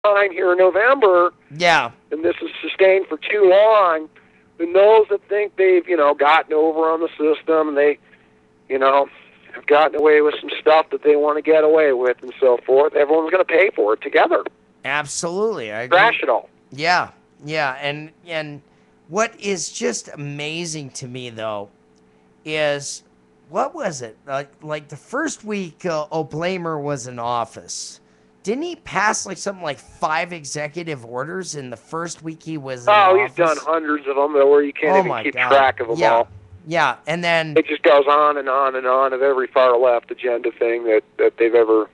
time here in November, Yeah. and this is sustained for too long, then those that think they've, gotten over on the system, and they, you know, have gotten away with some stuff that they want to get away with and so forth, everyone's going to pay for it together. Absolutely. I agree. Crash it all. Yeah. Yeah. And what is just amazing to me though is what was it? Like the first week O'Blamer was in office. Didn't he pass like something like 5 executive orders in the first week he was in Oh, he's done office? hundreds of them, where you can't Oh even my keep God. track of them Yeah. all. Yeah. And then, It just goes on and on and on of every far left agenda thing that they've ever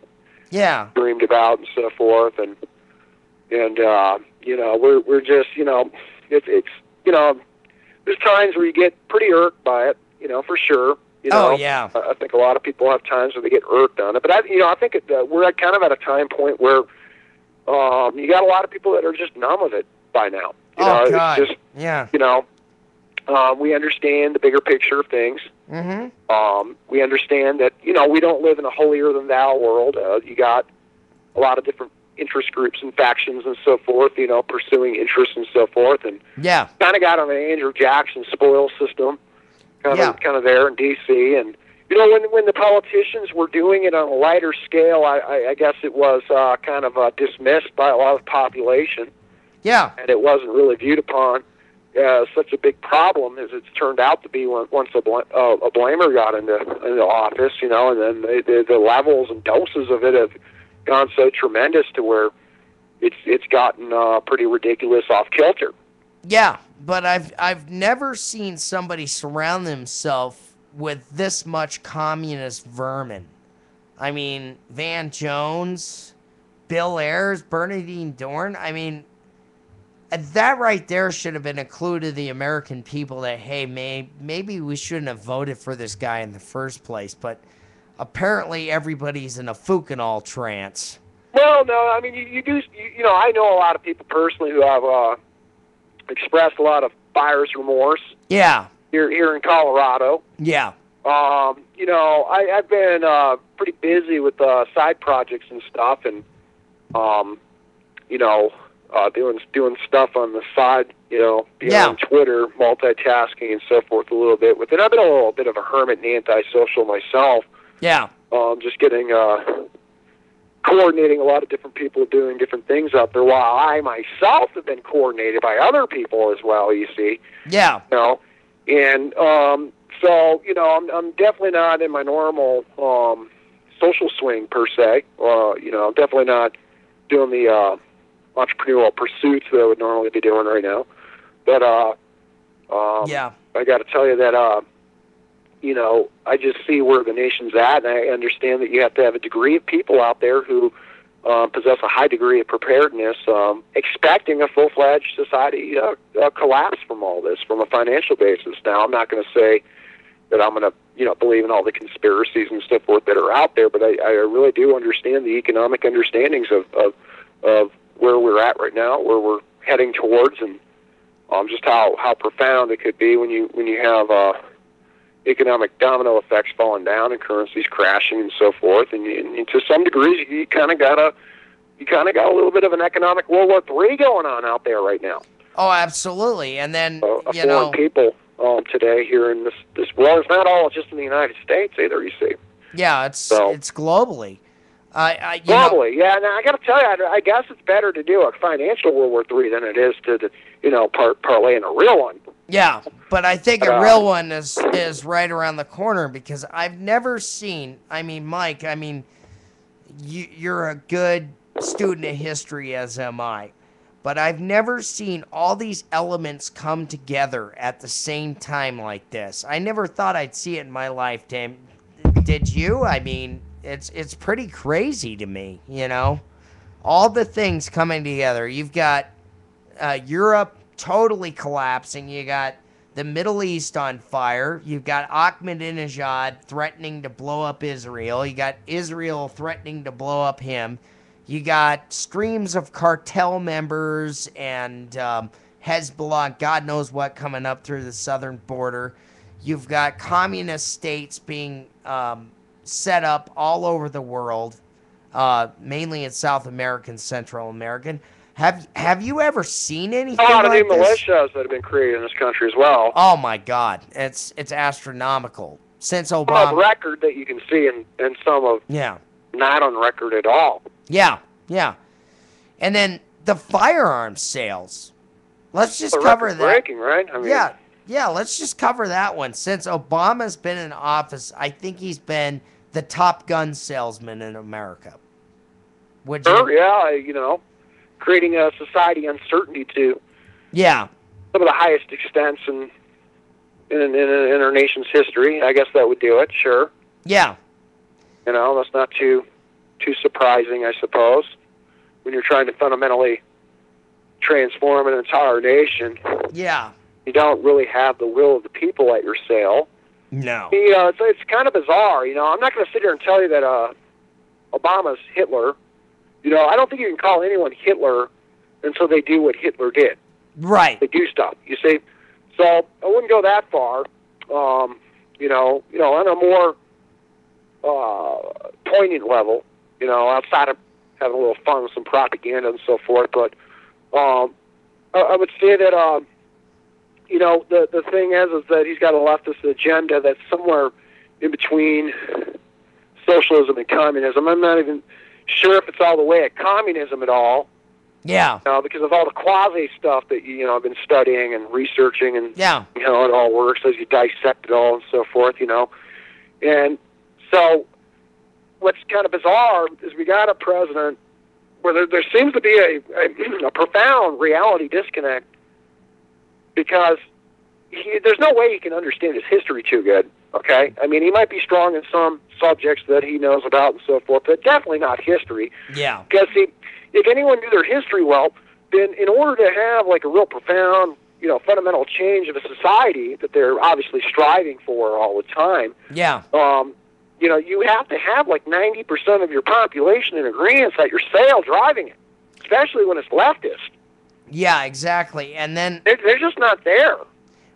yeah. dreamed about and so forth, and we're just it's there's times where you get pretty irked by it, for sure. Oh, yeah. I think a lot of people have times where they get irked on it, but I think we're kind of at a time point where you got a lot of people that are just numb of it by now. Oh, God. It's just Yeah. we understand the bigger picture of things. Mm-hmm. We understand that we don't live in a holier than thou world. You got a lot of different interest groups and factions and so forth, pursuing interests and so forth, and Yeah. kind of got on an Andrew Jackson spoil system, kind of there in D.C. And when the politicians were doing it on a lighter scale, I guess it was kind of dismissed by a lot of the population, Yeah. and it wasn't really viewed upon as such a big problem as it's turned out to be once a Blamer got into office, and then the levels and doses of it have gone so tremendous to where it's gotten pretty ridiculous, off kilter. Yeah, but I've never seen somebody surround themselves with this much communist vermin. I mean, Van Jones, Bill Ayers, Bernardine Dorn. I mean, that right there should have been a clue to the American people that, hey, maybe we shouldn't have voted for this guy in the first place. But apparently everybody's in a Fukinol trance. Well, no, I mean, you do, I know a lot of people personally who have expressed a lot of buyer's remorse. Yeah. Here in Colorado. Yeah. I've been pretty busy with side projects and stuff, and doing stuff on the side, beyond Twitter, multitasking and so forth a little bit with it. I've been a little bit of a hermit and antisocial myself. Yeah. Just getting coordinating a lot of different people doing different things out there, while I myself have been coordinated by other people as well, you see. Yeah. And so, I'm definitely not in my normal social swing per se. I'm definitely not doing the entrepreneurial pursuits that I would normally be doing right now. But yeah, I got to tell you that I just see where the nation's at, and I understand that you have to have a degree of people out there who possess a high degree of preparedness, expecting a full-fledged society collapse from all this, from a financial basis. Now, I'm not going to say that I'm going to, believe in all the conspiracies and so forth that are out there, but I really do understand the economic understandings of where we're at right now, where we're heading towards, and just how profound it could be when you have economic domino effects falling down and currencies crashing and so forth, and to some degrees you kind of got a little bit of an economic World War III going on out there right now. Oh, absolutely. And then foreign people today here in this world. It's not all just in the United States either, you see. Yeah, it's globally. Globally, yeah. Now I got to tell you, I guess it's better to do a financial World War III than it is to parlay in a real one. Yeah, but I think a real one is right around the corner, because I've never seen. I mean, Mike. I mean, you're a good student of history, as am I. But I've never seen all these elements come together at the same time like this. I never thought I'd see it in my lifetime. Did you? I mean, it's pretty crazy to me, all the things coming together. You've got Europe totally collapsing. You got the Middle East on fire. You've got Ahmadinejad threatening to blow up Israel. You got Israel threatening to blow up him. You got streams of cartel members and Hezbollah, God knows what, coming up through the southern border. You've got communist states being set up all over the world. mainly in South American, Central American. Have you ever seen anything A lot of like new this? militias that have been created in this country as well. Oh my God, it's astronomical. Since Some of Obama, record that you can see, and some of yeah, not on record at all. yeah, yeah, and then the firearms sales. Let's just The cover record that. breaking, right? I mean, Yeah, let's just cover that one. Since Obama's been in office, I think he's been the top gun salesman in America. Would sure, you? yeah, creating a society uncertainty to Yeah, some of the highest extents in our nation's history. I guess that would do it. Sure, yeah, that's not too surprising, I suppose, when you're trying to fundamentally transform an entire nation. yeah. You don't really have the will of the people at your sale. No. It's kind of bizarre. I'm not going to sit here and tell you that Obama's Hitler. I don't think you can call anyone Hitler until they do what Hitler did. Right. They do stuff. You see, so I wouldn't go that far. On a more poignant level. Outside of having a little fun with some propaganda and so forth. But I would say that the thing is that he's got a leftist agenda that's somewhere in between socialism and communism. I'm not even sure if it's all the way at communism at all. Yeah. Because of all the quasi stuff that I've been studying and researching, and Yeah. it all works as you dissect it all and so forth. And so what's kind of bizarre is we got a president where there seems to be a profound reality disconnect, because there's no way he can understand his history too good, okay? I mean, he might be strong in some subjects that he knows about and so forth, but definitely not history. Yeah. Because, if anyone knew their history well, then in order to have, like, a real profound, fundamental change of a society that they're obviously striving for all the time, Yeah. you have to have, like, 90% of your population in agreement at your sale driving it, especially when it's leftist. Yeah, exactly. And then, They're just not there.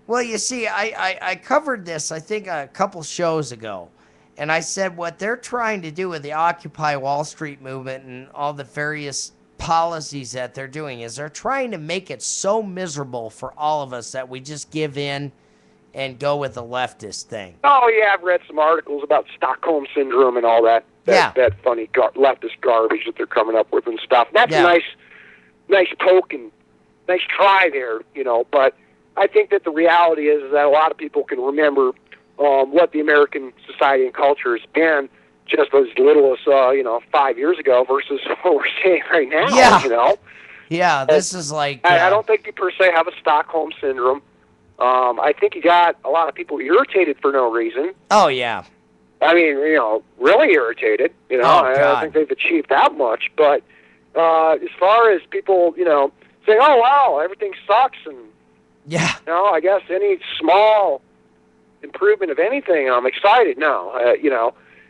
well, you see, I covered this, I think, a couple shows ago. And I said what they're trying to do with the Occupy Wall Street movement and all the various policies that they're doing is they're trying to make it so miserable for all of us that we just give in and go with the leftist thing. Oh, yeah, I've read some articles about Stockholm Syndrome and all that funny leftist garbage that they're coming up with and stuff. That's a nice poke and nice try there, but I think that the reality is that a lot of people can remember what the American society and culture has been just as little as 5 years ago versus what we're seeing right now. Yeah. Yeah, this is like I don't think you per se have a Stockholm Syndrome. I think you got a lot of people irritated for no reason. Oh yeah. I mean, really irritated. I don't think they've achieved that much. But as far as people, saying, "Oh wow, everything sucks," and yeah, I guess any small improvement of anything, I'm excited. No,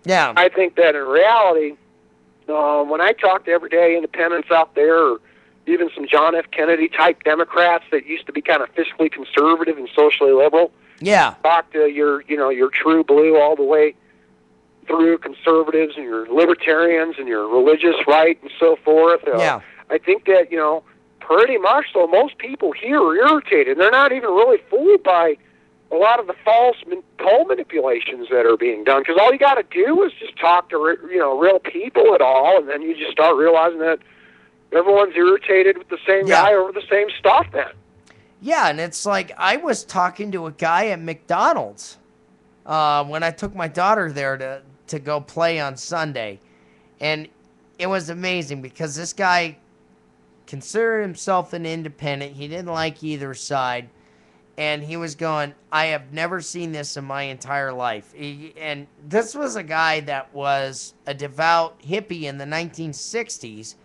yeah. I think that in reality, when I talk to everyday independents out there, or even some John F. Kennedy type Democrats that used to be kind of fiscally conservative and socially liberal, yeah, talk to your true blue all the way through conservatives and your libertarians and your religious right and so forth. Yeah. I think that, pretty much so most people here are irritated. They're not even really fooled by a lot of the false poll manipulations that are being done, because all you got to do is just talk to real people at all, and then you just start realizing that everyone's irritated with the same guy over the same stuff then. Yeah, and it's like I was talking to a guy at McDonald's when I took my daughter there to go play on Sunday, and it was amazing because this guy considered himself an independent. He didn't like either side. And he was going, I have never seen this in my entire life. And this was a guy that was a devout hippie in the 1960s.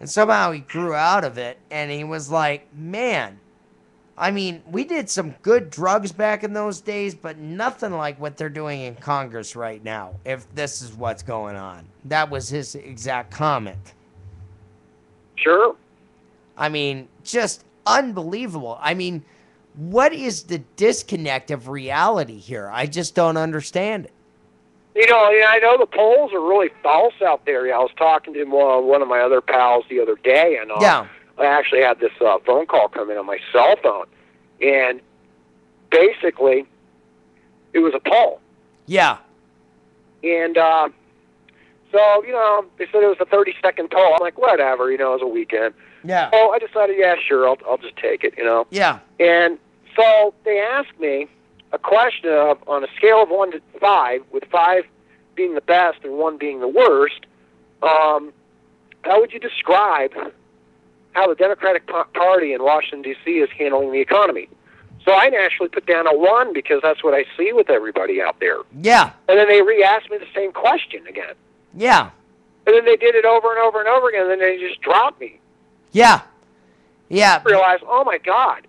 And somehow he grew out of it. And he was like, man, I mean, we did some good drugs back in those days, but nothing like what they're doing in Congress right now, if this is what's going on. That was his exact comment. Sure. I mean, just unbelievable. I mean, what is the disconnect of reality here? I just don't understand it. Yeah, I know the polls are really false out there. Yeah, I was talking to one of my other pals the other day, and Yeah. I actually had this phone call come in on my cell phone, and basically, it was a poll. Yeah. And so, they said it was a 30-second poll. I'm like, whatever, it was a weekend. Yeah. So I decided, yeah, sure, I'll just take it, Yeah. And so they asked me a question of, on a scale of 1 to 5, with 5 being the best and 1 being the worst, how would you describe how the Democratic Party in Washington, D.C. is handling the economy? So I naturally put down a 1 because that's what I see with everybody out there. Yeah. And then they re-asked me the same question again. Yeah. And then they did it over and over and over again, and then they just dropped me. Yeah. Yeah. I realized, oh my God,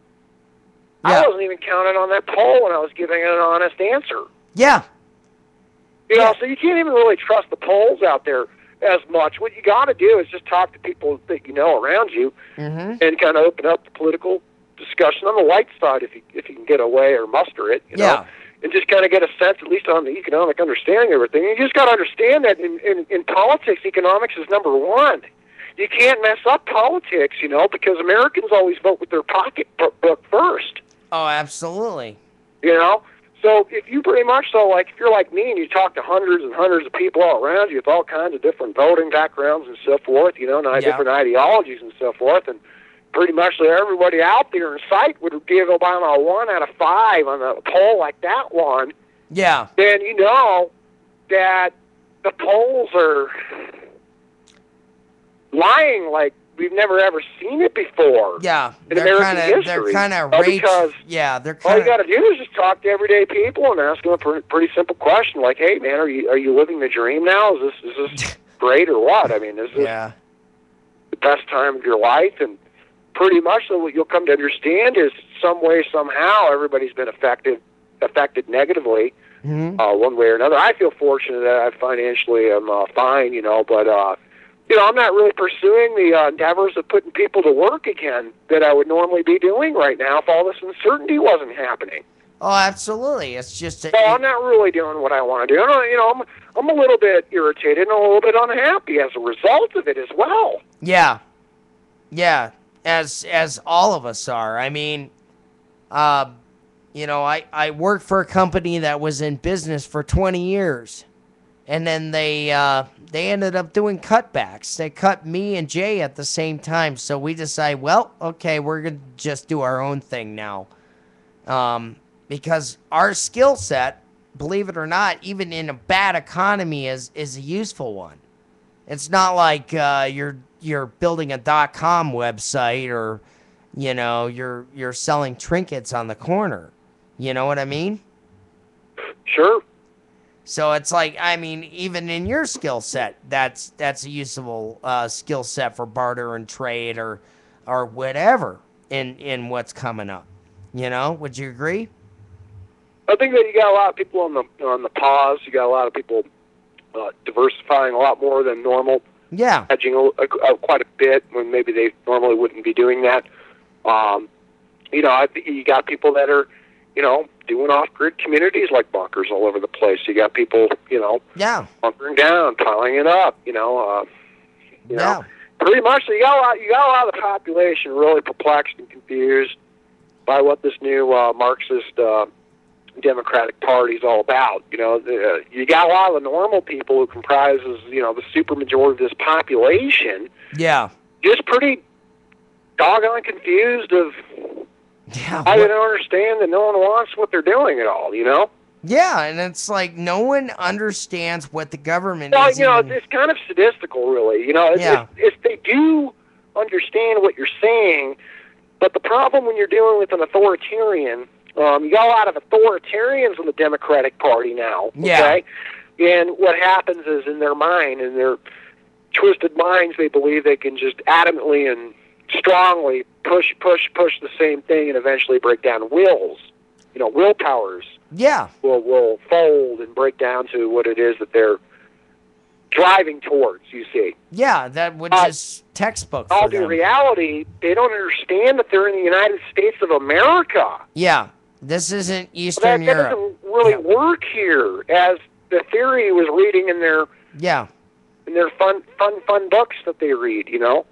Yeah. I wasn't even counting on that poll when I was giving an honest answer. Yeah. So you can't even really trust the polls out there as much. What you got to do is just talk to people that you know around you, Mm-hmm. and kind of open up the political discussion on the light side if you can get away or muster it. You know? And just kind of get a sense, at least on the economic understanding of everything. You just got to understand that in politics, economics is number 1. You can't mess up politics, because Americans always vote with their pocketbook first. Oh, absolutely. So if you pretty much, if you're like me and you talk to hundreds and hundreds of people all around you with all kinds of different voting backgrounds and so forth, different ideologies and so forth, and pretty much everybody out there in sight would give Obama a 1 out of 5 on a poll like that one, Yeah. then you know that the polls are lying like we've never ever seen it before. Yeah. In American history. They're kind of because they're all you kind got of. to do is just talk to everyday people and ask them a pretty simple question like, "Hey, man, are you living the dream now? Is this great or what? I mean, is this the best time of your life?" And pretty much what you'll come to understand is some way, somehow, everybody's been affected negatively, one way or another. I feel fortunate that I financially am fine, but I'm not really pursuing the endeavors of putting people to work again that I would normally be doing right now if all this uncertainty wasn't happening. Oh, absolutely. It's just. I'm not really doing what I want to do. I'm a little bit irritated and a little bit unhappy as a result of it as well. Yeah. Yeah. As all of us are. I mean, I worked for a company that was in business for 20 years. And then they ended up doing cutbacks. They cut me and Jay at the same time. So we decided, well, okay, we're going to just do our own thing now. Because our skill set, believe it or not, even in a bad economy is a useful one. It's not like you're building a .com website or, you're selling trinkets on the corner. You know what I mean? Sure. So it's like, I mean, even in your skill set, that's a useful skill set for barter and trade or whatever in what's coming up. Would you agree? I think that you got a lot of people on the pause. You got a lot of people diversifying a lot more than normal. Yeah. Hedging quite a bit when maybe they normally wouldn't be doing that. I think you got people that are, doing off-grid communities like bunkers all over the place. You got people, bunkering down, piling it up. Pretty much. So you got a lot of the population really perplexed and confused by what this new Marxist Democratic Party is all about. You got a lot of the normal people who comprises, the supermajority of this population. Yeah. Just pretty doggone confused of. Yeah, I don't understand that no one wants what they're doing at all, Yeah, and it's like no one understands what the government is. Well, it's kind of sadistical, really. Yeah. If they do understand what you're saying, but the problem when you're dealing with an authoritarian, you got a lot of authoritarians in the Democratic Party now, okay? Yeah. And what happens is in their mind, in their twisted minds, they believe they can just adamantly and strongly push the same thing and eventually break down wills. Willpowers. Yeah. Will fold and break down to what it is that they're driving towards, you see. Yeah, that would just textbook for all them. due reality, they don't understand that they're in the United States of America. Yeah. This isn't Eastern That Europe. doesn't really work here, as theory was reading in their yeah fun books that they read. You know.